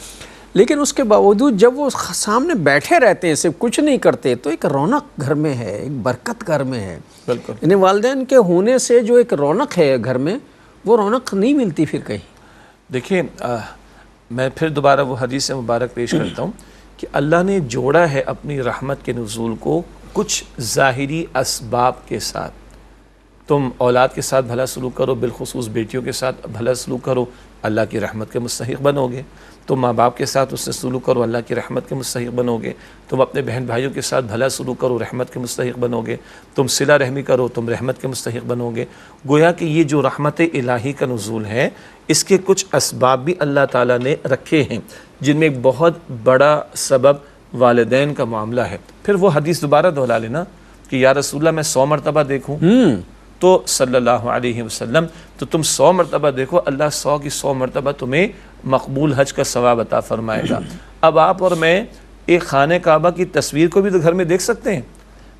لیکن اس کے باوجود جب وہ سامنے بیٹھے رہتے ہیں صرف کچھ نہیں کرتے تو ایک رونق گھر میں ہے، ایک برکت گھر میں ہے۔ بالکل، یعنی والدین کے ہونے سے جو ایک رونق ہے گھر میں، وہ رونق نہیں ملتی پھر کہیں۔ دیکھیں میں پھر دوبارہ وہ حدیث مبارک پیش کرتا ہوں کہ اللہ نے جوڑا ہے اپنی رحمت کے نزول کو کچھ ظاہری اسباب کے ساتھ۔ تم اولاد کے ساتھ بھلا سلوک کرو، بالخصوص بیٹیوں کے ساتھ بھلا سلوک کرو، اللہ کی رحمت کے مستحق بنو گے۔ تم ماں باپ کے ساتھ اس سے سلوک کرو، اللہ کی رحمت کے مستحق بنو گے۔ تم اپنے بہن بھائیوں کے ساتھ بھلا سلوک کرو، رحمت کے مستحق بنو گے۔ تم صلہ رحمی کرو، تم رحمت کے مستحق بنو گے۔ گویا کہ یہ جو رحمت الہی کا نزول ہے، اس کے کچھ اسباب بھی اللہ تعالیٰ نے رکھے ہیں، جن میں ایک بہت بڑا سبب والدین کا معاملہ ہے۔ پھر وہ حدیث دوبارہ دہرا لینا کہ یا رسول اللہ میں 100 مرتبہ دیکھوں تو صلی اللہ علیہ وسلم، تو تم 100 مرتبہ دیکھو، اللہ 100 کی 100 مرتبہ تمہیں مقبول حج کا ثواب عطا فرمائے گا۔ اب آپ اور میں ایک خانہ کعبہ کی تصویر کو بھی تو گھر میں دیکھ سکتے ہیں،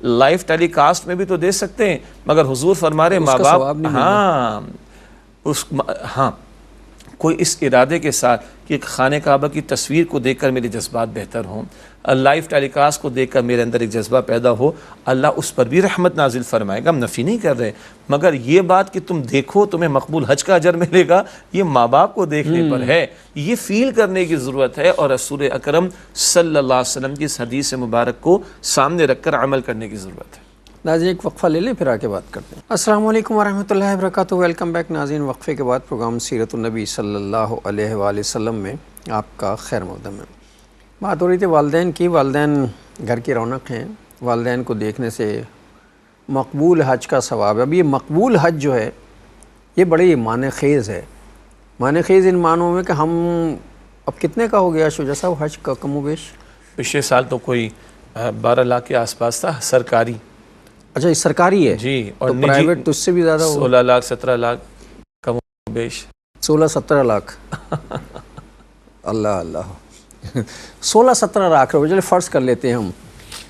لائیو ٹیلی کاسٹ میں بھی تو دیکھ سکتے ہیں، مگر حضور فرما رہے ماں باپ ہاں کوئی اس ارادے کے ساتھ کہ خانہ کعبہ کی تصویر کو دیکھ کر میرے جذبات بہتر ہوں، لائیو ٹیلی کاسٹ کو دیکھ کر میرے اندر ایک جذبہ پیدا ہو، اللہ اس پر بھی رحمت نازل فرمائے گا۔ ہم نفی نہیں کر رہے، مگر یہ بات کہ تم دیکھو تمہیں مقبول حج کا اجر ملے گا، یہ ماں باپ کو دیکھنے پر ہے، یہ فیل کرنے کی ضرورت ہے، اور رسول اکرم صلی اللہ علیہ وسلم کی اس حدیث مبارک کو سامنے رکھ کر عمل کرنے کی ضرورت ہے۔ ناظرین ایک وقفہ لے لیں پھر آ کے بات کرتے ہیں۔ السلام علیکم ورحمۃ اللہ وبرکاتہ، ویلکم بیک ناظرین۔ وقفے کے بعد پروگرام سیرت النبی صلی اللہ علیہ وآلہ وسلم میں آپ کا خیر مقدم ہے۔ بات ہو رہی تھی والدین کی، والدین گھر کی رونق ہیں، والدین کو دیکھنے سے مقبول حج کا ثواب ہے. اب یہ مقبول حج جو ہے یہ بڑی معنی خیز ہے. معنی خیز ان معنوں میں کہ ہم اب کتنے کا ہو گیا شجاع صاحب حج کا کم و بیش؟ پچھلے سال تو کوئی 12 لاکھ کے آس پاس تھا سرکاری. اچھا یہ سرکاری ہے جی. اور تو پرائیویٹ تو اس سے بھی زیادہ ہوگا. 16 لاکھ 17 لاکھ کم و بیش. 16-17 لاکھ اللہ اللہ 16-17 لاکھ روپے. چلے فرض کر لیتے ہیں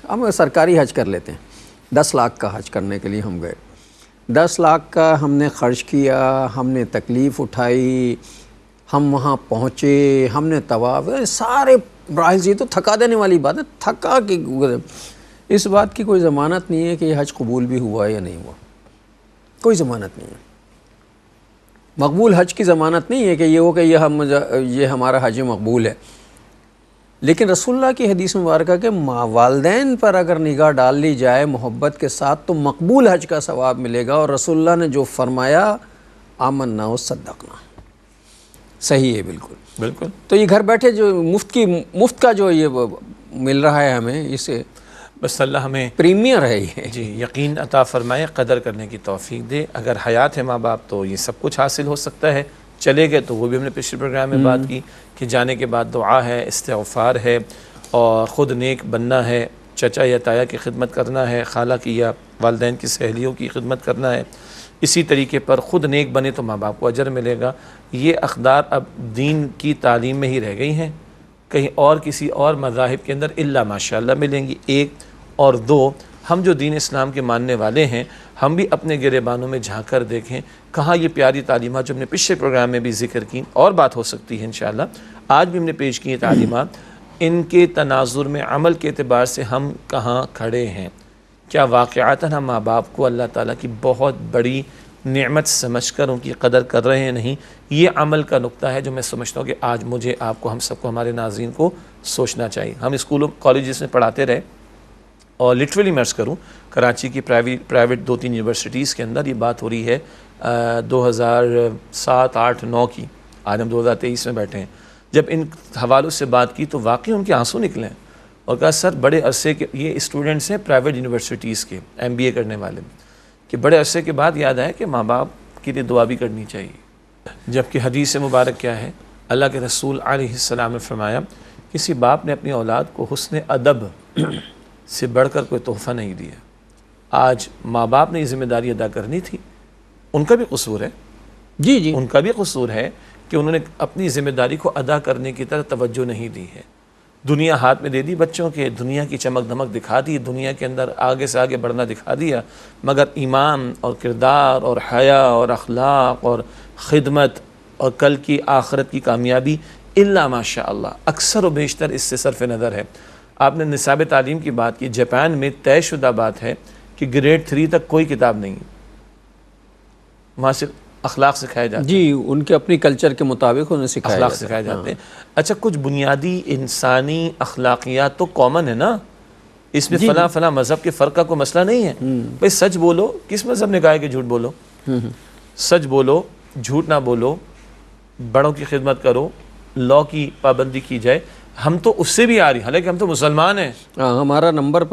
ہم سرکاری حج کر لیتے ہیں. 10 لاکھ کا حج کرنے کے لیے ہم گئے. 10 لاکھ کا ہم نے خرچ کیا, ہم نے تکلیف اٹھائی, ہم وہاں پہنچے, ہم نے طواف, سارے براحل. یہ تو تھکا دینے والی بات ہے. تھکا کہ اس بات کی کوئی ضمانت نہیں ہے کہ یہ حج قبول بھی ہوا یا نہیں ہوا. کوئی ضمانت نہیں ہے. مقبول حج کی ضمانت نہیں ہے کہ یہ ہو کہ یہ ہمارا حج مقبول ہے. لیکن رسول اللہ کی حدیث مبارکہ کے والدین پر اگر نگاہ ڈال لی جائے محبت کے ساتھ تو مقبول حج کا ثواب ملے گا. اور رسول اللہ نے جو فرمایا آمنا و صدقنا, صحیح ہے بالکل بالکل. تو یہ گھر بیٹھے جو مفت کا جو یہ مل رہا ہے ہمیں, اسے بس اللہ ہمیں پریمیئر ہے یہ. جی یقین عطا فرمائے, قدر کرنے کی توفیق دے. اگر حیات ہے ماں باپ تو یہ سب کچھ حاصل ہو سکتا ہے. چلے گئے تو وہ بھی ہم نے پچھلے پروگرام میں بات کی کہ جانے کے بعد دعا ہے, استغفار ہے, اور خود نیک بننا ہے, چچا یا تایا کی خدمت کرنا ہے, خالہ کی یا والدین کی سہیلیوں کی خدمت کرنا ہے. اسی طریقے پر خود نیک بنے تو ماں باپ کو اجر ملے گا. یہ اقدار اب دین کی تعلیم میں ہی رہ گئی ہیں, کہیں اور کسی اور مذاہب کے اندر الا ماشاءاللہ ملیں گی. ایک اور دو, ہم جو دین اسلام کے ماننے والے ہیں ہم بھی اپنے گریبانوں میں جھانک کر دیکھیں کہاں یہ پیاری تعلیمات جو ہم نے پچھلے پروگرام میں بھی ذکر کی, اور بات ہو سکتی ہے انشاءاللہ, آج بھی ہم نے پیش کی تعلیمات, ان کے تناظر میں عمل کے اعتبار سے ہم کہاں کھڑے ہیں. کیا واقعاتاً ہم ماں باپ کو اللہ تعالیٰ کی بہت بڑی نعمت سمجھ کر ان کی قدر کر رہے ہیں؟ نہیں. یہ عمل کا نقطہ ہے جو میں سمجھتا ہوں کہ آج مجھے, آپ کو, ہم سب کو, ہمارے ناظرین کو سوچنا چاہیے. ہم اسکولوں کالجز میں پڑھاتے رہے, اور لٹرلی میں عرض کروں کراچی کی پرائیویٹ 2-3 یونیورسٹیز کے اندر یہ بات ہو رہی ہے 2007, 8, 9 کی. آج ہم 2023 میں بیٹھے ہیں. جب ان حوالوں سے بات کی تو واقعی ان کے آنسو نکلے ہیں, اور کہا سر بڑے عرصے کے, یہ اسٹوڈنٹس ہیں پرائیویٹ یونیورسٹیز کے MBA کرنے والے, کہ بڑے عرصے کے بعد یاد آیا کہ ماں باپ کے لیے دعا بھی کرنی چاہیے. جبکہ حدیث مبارک کیا ہے, اللہ کے رسول علیہ السلام نے فرمایا کسی باپ نے اپنی اولاد کو حسن ادب سے بڑھ کر کوئی تحفہ نہیں دیا. آج ماں باپ نے یہ ذمہ داری ادا کرنی تھی, ان کا بھی قصور ہے. جی ان کا بھی قصور ہے کہ انہوں نے اپنی ذمہ داری کو ادا کرنے کی طرف توجہ نہیں دی ہے. دنیا ہاتھ میں دے دی بچوں کے, دنیا کی چمک دھمک دکھا دی, دنیا کے اندر آگے سے آگے بڑھنا دکھا دیا, مگر ایمان اور کردار اور حیا اور اخلاق اور خدمت اور کل کی آخرت کی کامیابی الا ماشاء اللہ اکثر و بیشتر اس سے صرف نظر ہے. آپ نے نصاب تعلیم کی بات کی, جاپان میں طے شدہ بات ہے کہ گریڈ 3 تک کوئی کتاب نہیں, وہاں صرف اخلاق سکھائے جاتے ہیں. جی ان کے اپنی کلچر کے مطابق انہیں اخلاق سکھائے جاتے ہیں. اچھا کچھ بنیادی انسانی اخلاقیات تو کامن ہے نا, اس میں فلاں مذہب کے فرق کا کوئی مسئلہ نہیں ہے. بھئی سچ بولو, کس مذہب نے کہا ہے کہ جھوٹ بولو؟ سچ بولو, جھوٹ نہ بولو, بڑوں کی خدمت کرو, لا کی پابندی کی جائے. ہم تو اس سے بھی آ رہی, حالانکہ ہم تو مسلمان ہیں. ہمارا نمبر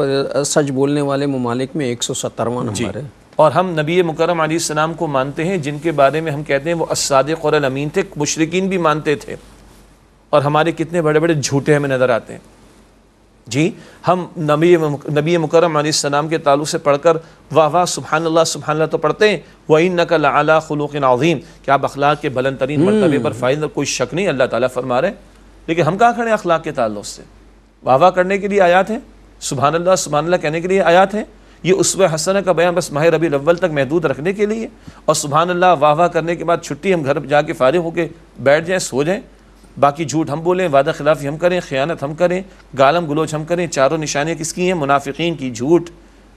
سچ بولنے والے ممالک میں 170واں نمبر ہے. اور ہم نبی مکرم علیہ السلام کو مانتے ہیں, جن کے بارے میں ہم کہتے ہیں وہ الصادق اور الامین تھے. مشرکین بھی مانتے تھے, اور ہمارے کتنے بڑے بڑے جھوٹے ہمیں نظر آتے ہیں. جی ہم نبی مکرم علیہ السلام کے تعلق سے پڑھ کر واہ واہ سبحان اللہ تو پڑھتے ہیں, وَإِنَّكَ لَعَلَىٰ خُلُقٍ عَظِيمٍ, کہ آپ اخلاق کے بلند ترین مرتبے پر فائز, کوئی شک نہیں اللہ تعالیٰ فرما رہے. لیکن ہم کہاں کھڑے اخلاق کے تعلق سے؟ واہ واہ کرنے کے لیے آیات ہیں, سبحان اللہ کہنے کے لیے آیات ہیں. یہ اسوہ حسنہ کا بیان بس ماہ ربیع الاول تک محدود رکھنے کے لیے, اور سبحان اللہ واہ واہ کرنے کے بعد چھٹی, ہم گھر جا کے فارغ ہو کے بیٹھ جائیں, سو جائیں. باقی جھوٹ ہم بولیں, وعدہ خلافی ہم کریں, خیانت ہم کریں, گالم گلوچ ہم کریں. چاروں نشانیاں کس کی ہیں؟ منافقین کی. جھوٹ,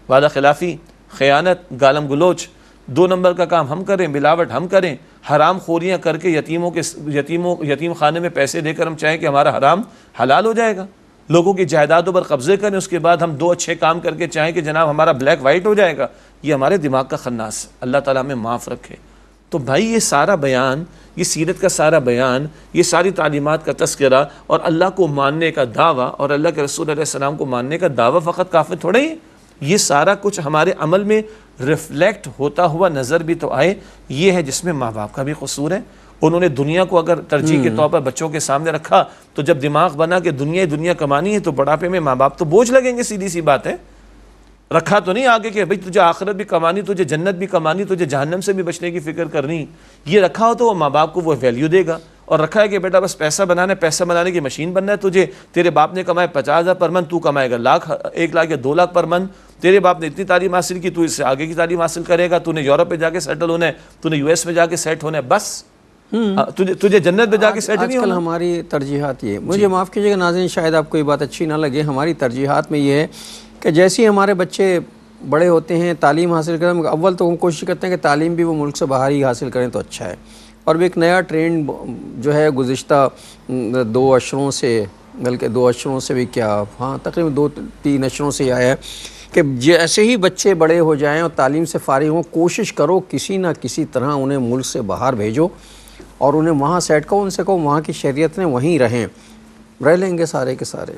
وعدہ خلافی, خیانت, گالم گلوچ. 2 نمبر کا کام ہم کریں, ملاوٹ ہم کریں, حرام خوریاں کر کے یتیم خانے میں پیسے دے کر ہم چاہیں کہ ہمارا حرام حلال ہو جائے گا. لوگوں کی جائیدادوں پر قبضے کریں, اس کے بعد ہم 2 اچھے کام کر کے چاہیں کہ جناب ہمارا بلیک وائٹ ہو جائے گا. یہ ہمارے دماغ کا خناس ہے, اللہ تعالیٰ ہمیں معاف رکھے. تو بھائی یہ سارا بیان, یہ سیرت کا سارا بیان, یہ ساری تعلیمات کا تذکرہ, اور اللہ کو ماننے کا دعویٰ, اور اللہ کے رسول علیہ السلام کو ماننے کا دعویٰ فقط کافی تھوڑا ہی ہے. یہ سارا کچھ ہمارے عمل میں ریفلیکٹ ہوتا ہوا نظر بھی تو آئے. یہ ہے جس میں ماں باپ کا بھی قصور ہے. انہوں نے دنیا کو اگر ترجیح کے طور پر بچوں کے سامنے رکھا تو جب دماغ بنا کہ دنیا کمانی ہے تو بڑھاپے میں ماں باپ تو بوجھ لگیں گے, سیدھی سی بات ہے. رکھا تو نہیں آگے کہ بھئی تجھے آخرت بھی کمانی, تجھے جنت بھی کمانی, تجھے جہنم سے بھی بچنے کی فکر کرنی. یہ رکھا ہو تو وہ ماں باپ کو وہ ویلیو دے گا. اور رکھا ہے کہ بیٹا بس پیسہ بنانا ہے, پیسہ بنانے کی مشین بننا ہے تجھے. تیرے باپ نے کمائے 50,000 پر منتھ, تو کمائے گا 1 لاکھ یا 2 لاکھ پر منتھ. تیرے باپ نے اتنی تعلیم حاصل کی, تو اس سے آگے کی تعلیم حاصل کرے گا. تو نے یورپ میں جا کے سیٹل ہونا ہے, تو نے US میں جا کے سیٹ ہونا ہے, بس تجھے جنت میں جا کے سیٹ نہیں ہونا. آج کل ہماری ترجیحات یہ, مجھے معاف کیجیے گا ناظرین, شاید آپ کو یہ بات اچھی نہ لگے, ہماری ترجیحات میں یہ ہے کہ جیسے ہی ہمارے بچے بڑے ہوتے ہیں, تعلیم حاصل کریں, اول تو ہم کوشش کرتے ہیں کہ تعلیم بھی وہ ملک سے باہر ہی حاصل کریں تو اچھا ہے. اور بھی ایک نیا ٹرینڈ جو ہے گزشتہ 2 عشروں سے, بلکہ 2 عشروں سے بھی کیا, ہاں تقریباً 2-3 عشروں سے آیا ہے کہ جیسے ہی بچے بڑے ہو جائیں اور تعلیم سے فارغ ہوں, کوشش کرو کسی نہ کسی طرح انہیں ملک سے باہر بھیجو اور انہیں وہاں سیٹ کرو. ان سے کہو وہاں کی شریعت میں وہیں رہ لیں گے سارے کے سارے.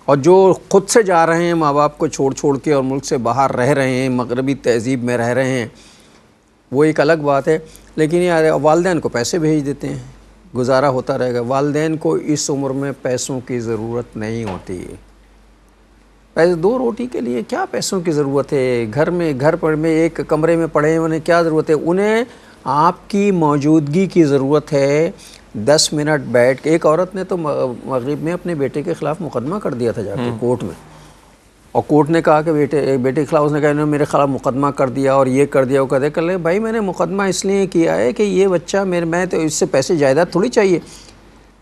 اور جو خود سے جا رہے ہیں ماں باپ کو چھوڑ کے اور ملک سے باہر رہ رہے ہیں, مغربی تہذیب میں رہ رہے ہیں, وہ ایک الگ بات ہے. لیکن یہ والدین کو پیسے بھیج دیتے ہیں, گزارا ہوتا رہے گا. والدین کو اس عمر میں پیسوں کی ضرورت نہیں ہوتی. پیسے 2 روٹی کے لیے کیا پیسوں کی ضرورت ہے؟ گھر پر میں ایک کمرے میں پڑے ہیں, انہیں کیا ضرورت ہے؟ انہیں آپ کی موجودگی کی ضرورت ہے. 10 منٹ بیٹھ کے, ایک عورت نے تو مغرب میں اپنے بیٹے کے خلاف مقدمہ کر دیا تھا جا کے کورٹ میں, اور کورٹ نے کہا کہ بیٹے کے خلاف, اس نے کہا انہوں نے میرے خلاف مقدمہ کر دیا اور یہ کر دیا, وہ کہتے کر لیں بھائی میں نے مقدمہ اس لیے کیا ہے کہ یہ بچہ میں تو اس سے پیسے جائیداد تھوڑی چاہیے,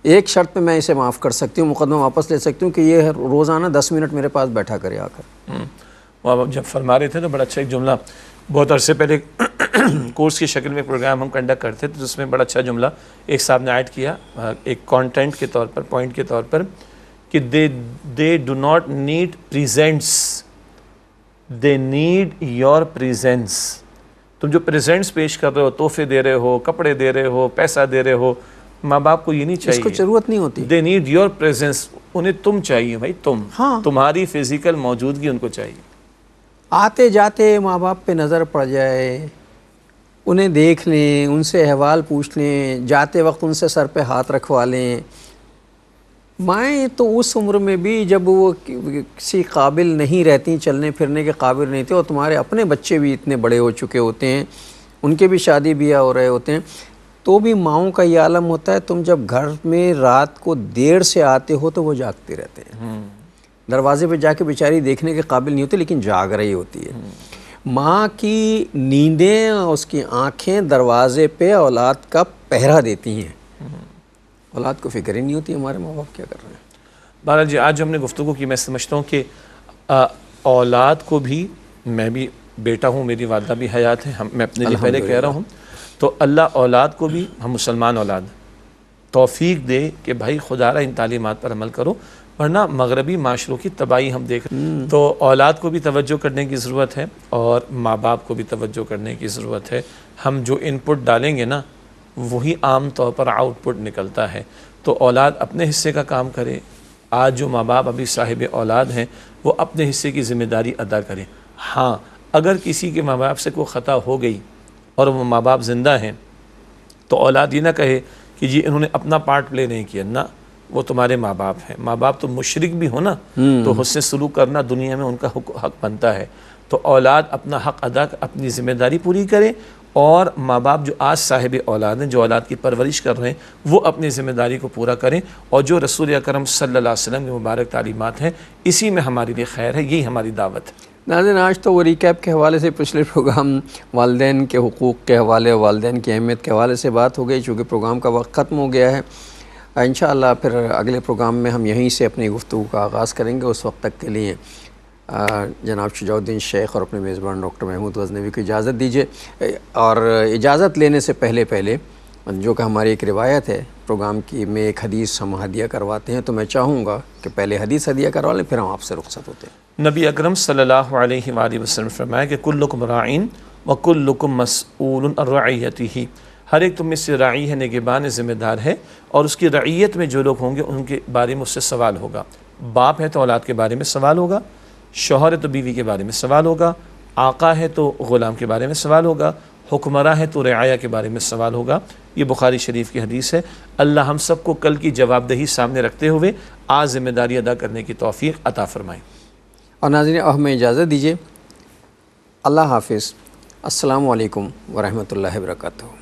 ایک شرط پہ میں اسے معاف کر سکتی ہوں, مقدمہ واپس لے سکتی ہوں کہ یہ روزانہ 10 منٹ میرے پاس بیٹھا کرے آ کر. وہ جب فرما رہے تھے تو بڑا اچھا ایک جملہ, بہت عرصے پہلے کورس کی شکل میں پروگرام ہم کنڈکٹ کرتے تھے, تو اس میں بڑا اچھا جملہ ایک صاحب نے ایڈ کیا ایک کانٹینٹ کے طور پر, پوائنٹ کے طور پر, کہ they do not need presents, they need your presence. تم جو پریزنٹس پیش کر رہے ہو, تحفے دے رہے ہو, کپڑے دے رہے ہو, پیسہ دے رہے ہو, ماں باپ کو یہ نہیں چاہیے, اس کو ضرورت نہیں ہوتی. they need your presence, انہیں تم چاہیے بھائی, تمہاری فزیکل موجودگی ان کو چاہیے. آتے جاتے ماں باپ پہ نظر پڑ جائے, انہیں دیکھ لیں, ان سے احوال پوچھ لیں, جاتے وقت ان سے سر پہ ہاتھ رکھوا لیں. مائیں تو اس عمر میں بھی جب وہ کسی قابل نہیں رہتی, چلنے پھرنے کے قابل نہیں تھے, اور تمہارے اپنے بچے بھی اتنے بڑے ہو چکے ہوتے ہیں, ان کے بھی شادی بیاہ ہو رہے ہوتے ہیں, تو بھی ماؤں کا یہ عالم ہوتا ہے, تم جب گھر میں رات کو دیر سے آتے ہو تو وہ جاگتے رہتے ہیں, دروازے پہ جا کے بیچاری دیکھنے کے قابل نہیں ہوتی لیکن جاگ رہی ہوتی ہے. ماں کی نیندیں, اس کی آنکھیں دروازے پہ اولاد کا پہرا دیتی ہیں, اولاد کو فکر ہی نہیں ہوتی ہمارے ماں باپ کیا کر رہے ہیں. بہرحال جی, آج جو ہم نے گفتگو کی, میں سمجھتا ہوں کہ اولاد کو بھی, میں بھی بیٹا ہوں, میری والدہ بھی حیات ہے, میں اپنے لیے پہلے کہہ رہا ہوں, تو اللہ اولاد کو بھی, ہم مسلمان اولاد, توفیق دے کہ بھائی خدا را ان تعلیمات پر عمل کرو, ورنہ مغربی معاشروں کی تباہی ہم دیکھ رہے ہیں. تو اولاد کو بھی توجہ کرنے کی ضرورت ہے اور ماں باپ کو بھی توجہ کرنے کی ضرورت ہے. ہم جو ان پٹ ڈالیں گے نا, وہی عام طور پر آؤٹ پٹ نکلتا ہے. تو اولاد اپنے حصے کا کام کرے. آج جو ماں باپ ابھی صاحب اولاد ہیں وہ اپنے حصے کی ذمہ داری ادا کریں. ہاں, اگر کسی کے ماں باپ سے کوئی خطا ہو گئی اور وہ ماں باپ زندہ ہیں تو اولاد یہ نہ کہے کہ جی انہوں نے اپنا پارٹ پلے نہیں کیا. نہ, وہ تمہارے ماں باپ ہیں. ماں باپ تو مشرک بھی ہو نا, تو حسن سلوک کرنا دنیا میں ان کا حق بنتا ہے. تو اولاد اپنا حق ادا, اپنی ذمہ داری پوری کرے, اور ماں باپ جو آج صاحب اولاد ہیں, جو اولاد کی پرورش کر رہے ہیں, وہ اپنی ذمہ داری کو پورا کریں. اور جو رسول اکرم صلی اللہ علیہ وسلم کی مبارک تعلیمات ہیں, اسی میں ہمارے لیے خیر ہے, یہی ہماری دعوت ہے. ناظرین, آج تو وہ ریکیپ کے حوالے سے پچھلے پروگرام والدین کے حقوق کے حوالے, والدین کی اہمیت کے حوالے سے بات ہو گئی. چونکہ پروگرام کا وقت ختم ہو گیا ہے, انشاءاللہ پھر اگلے پروگرام میں ہم یہیں سے اپنی گفتگو کا آغاز کریں گے. اس وقت تک کے لیے جناب شجاع الدین شیخ اور اپنے میزبان ڈاکٹر محمود غزنوی کو اجازت دیجیے. اور اجازت لینے سے پہلے جو کہ ہماری ایک روایت ہے پروگرام کی, میں ایک حدیث ہم ہدیہ کرواتے ہیں, تو میں چاہوں گا کہ پہلے حدیث ہدیہ کروا لیں, پھر ہم آپ سے رخصت ہوتے ہیں. نبی اکرم صلی اللہ علیہ وآلہ وسلم فرمایا کہ کلکم راعین وکلکم مسئول عن رعیتہ, ہر ایک تم میں سے راعی ہے, نگہبان, ذمہ دار ہے, اور اس کی رعیت میں جو لوگ ہوں گے ان کے بارے میں اس سے سوال ہوگا. باپ ہے تو اولاد کے بارے میں سوال ہوگا, شوہر ہے تو بیوی کے بارے میں سوال ہوگا، آقا ہے تو غلام کے بارے میں سوال ہوگا، حکمراں ہے تو رعایا کے بارے میں سوال ہوگا۔ یہ بخاری شریف کی حدیث ہے۔ اللہ ہم سب کو کل کی جواب دہی سامنے رکھتے ہوئے آج ذمہ داری ادا کرنے کی توفیق عطا فرمائے۔ اور ناظرین اب ہمیں اجازت دیجیے، اللہ حافظ، السلام علیکم ورحمۃ اللہ وبرکاتہ۔